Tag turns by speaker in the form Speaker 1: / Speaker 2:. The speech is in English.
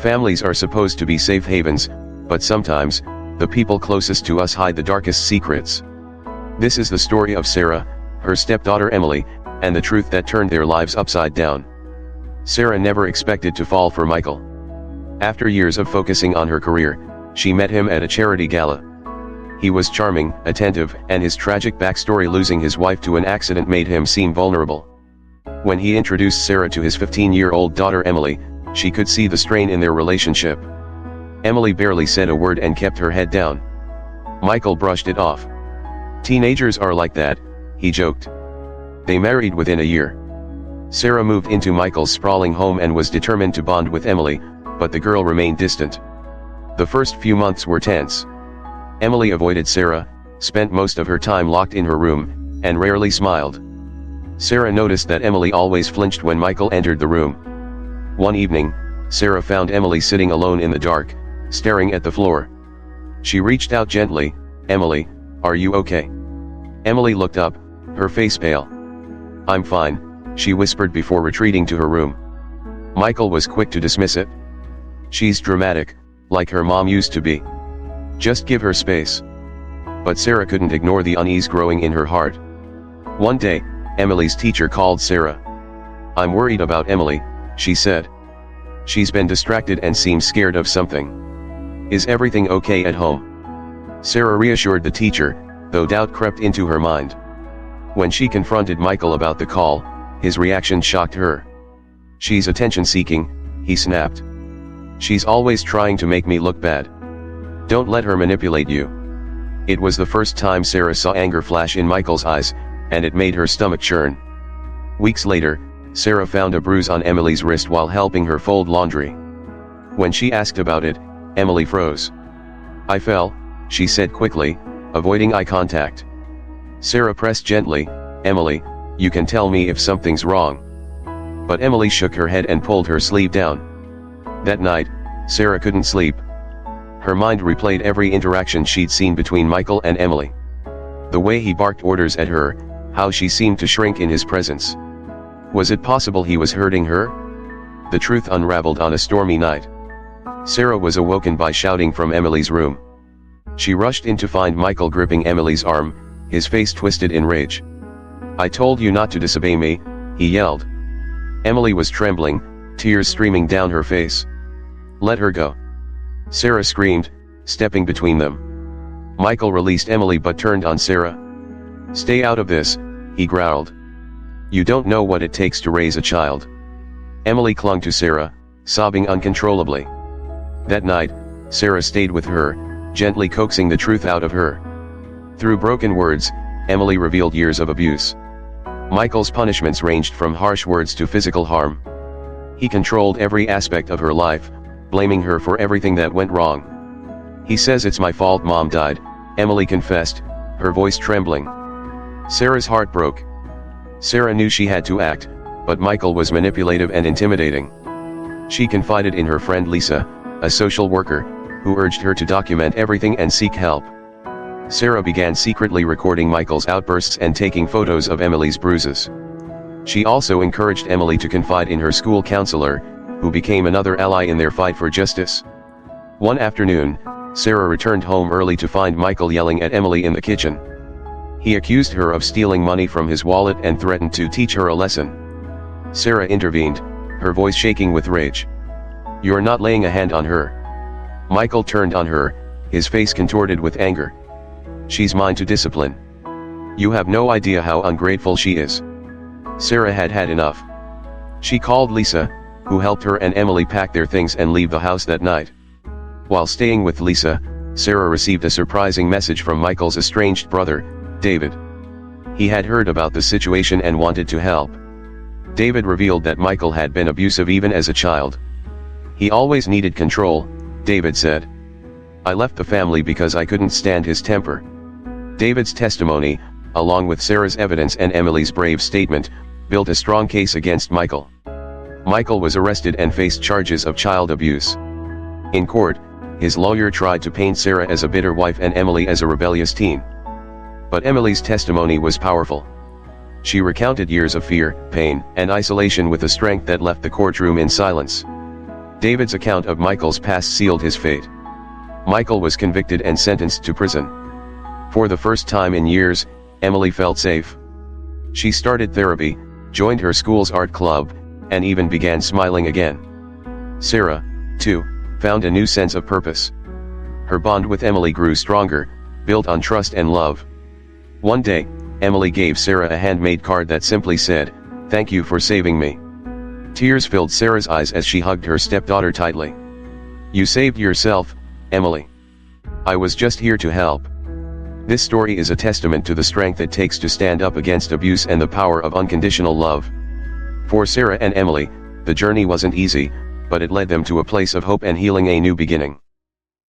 Speaker 1: Families are supposed to be safe havens, but sometimes, the people closest to us hide the darkest secrets. This is the story of Sarah, her stepdaughter Emily, and the truth that turned their lives upside down. Sarah never expected to fall for Michael. After years of focusing on her career, she met him at a charity gala. He was charming, attentive, and his tragic backstory, losing his wife to an accident, made him seem vulnerable. When he introduced Sarah to his 15-year-old daughter Emily, she could see the strain in their relationship. Emily barely said a word and kept her head down. Michael brushed it off. "Teenagers are like that," he joked. They married within a year. Sarah moved into Michael's sprawling home and was determined to bond with Emily, but the girl remained distant. The first few months were tense. Emily avoided Sarah, spent most of her time locked in her room, and rarely smiled. Sarah noticed that Emily always flinched when Michael entered the room. One evening, Sarah found Emily sitting alone in the dark, staring at the floor. She reached out gently. "Emily, are you okay?" Emily looked up, her face pale. "I'm fine," she whispered before retreating to her room. Michael was quick to dismiss it. "She's dramatic, like her mom used to be. Just give her space." But Sarah couldn't ignore the unease growing in her heart. One day, Emily's teacher called Sarah. "I'm worried about Emily," she said. "She's been distracted and seems scared of something. Is everything okay at home?" Sarah reassured the teacher, though doubt crept into her mind. When she confronted Michael about the call, his reaction shocked her. "She's attention-seeking," he snapped. "She's always trying to make me look bad. Don't let her manipulate you." It was the first time Sarah saw anger flash in Michael's eyes, and it made her stomach churn. Weeks later, Sarah found a bruise on Emily's wrist while helping her fold laundry. When she asked about it, Emily froze. "I fell," she said quickly, avoiding eye contact. Sarah pressed gently. "Emily, you can tell me if something's wrong." But Emily shook her head and pulled her sleeve down. That night, Sarah couldn't sleep. Her mind replayed every interaction she'd seen between Michael and Emily. The way he barked orders at her, how she seemed to shrink in his presence. Was it possible he was hurting her? The truth unraveled on a stormy night. Sarah was awoken by shouting from Emily's room. She rushed in to find Michael gripping Emily's arm, his face twisted in rage. "I told you not to disobey me," he yelled. Emily was trembling, tears streaming down her face. "Let her go," Sarah screamed, stepping between them. Michael released Emily but turned on Sarah. "Stay out of this," he growled. "You don't know what it takes to raise a child." Emily clung to Sarah, sobbing uncontrollably. That night, Sarah stayed with her, gently coaxing the truth out of her. Through broken words, Emily revealed years of abuse. Michael's punishments ranged from harsh words to physical harm. He controlled every aspect of her life, blaming her for everything that went wrong. "He says it's my fault Mom died," Emily confessed, her voice trembling. Sarah's heart broke. Sarah knew she had to act, but Michael was manipulative and intimidating. She confided in her friend Lisa, a social worker, who urged her to document everything and seek help. Sarah began secretly recording Michael's outbursts and taking photos of Emily's bruises. She also encouraged Emily to confide in her school counselor, who became another ally in their fight for justice. One afternoon, Sarah returned home early to find Michael yelling at Emily in the kitchen. He accused her of stealing money from his wallet and threatened to teach her a lesson. Sarah intervened, her voice shaking with rage. "You're not laying a hand on her." Michael turned on her, his face contorted with anger. "She's mine to discipline. You have no idea how ungrateful she is." Sarah had had enough. She called Lisa, who helped her and Emily pack their things and leave the house that night. While staying with Lisa, Sarah received a surprising message from Michael's estranged brother, David. He had heard about the situation and wanted to help. David revealed that Michael had been abusive even as a child. "He always needed control," David said. "I left the family because I couldn't stand his temper." David's testimony, along with Sarah's evidence and Emily's brave statement, built a strong case against Michael. Michael was arrested and faced charges of child abuse. In court, his lawyer tried to paint Sarah as a bitter wife and Emily as a rebellious teen. But Emily's testimony was powerful. She recounted years of fear, pain, and isolation with a strength that left the courtroom in silence. David's account of Michael's past sealed his fate. Michael was convicted and sentenced to prison. For the first time in years, Emily felt safe. She started therapy, joined her school's art club, and even began smiling again. Sarah, too, found a new sense of purpose. Her bond with Emily grew stronger, built on trust and love. One day, Emily gave Sarah a handmade card that simply said, "Thank you for saving me." Tears filled Sarah's eyes as she hugged her stepdaughter tightly. "You saved yourself, Emily. I was just here to help." This story is a testament to the strength it takes to stand up against abuse and the power of unconditional love. For Sarah and Emily, the journey wasn't easy, but it led them to a place of hope and healing, a new beginning.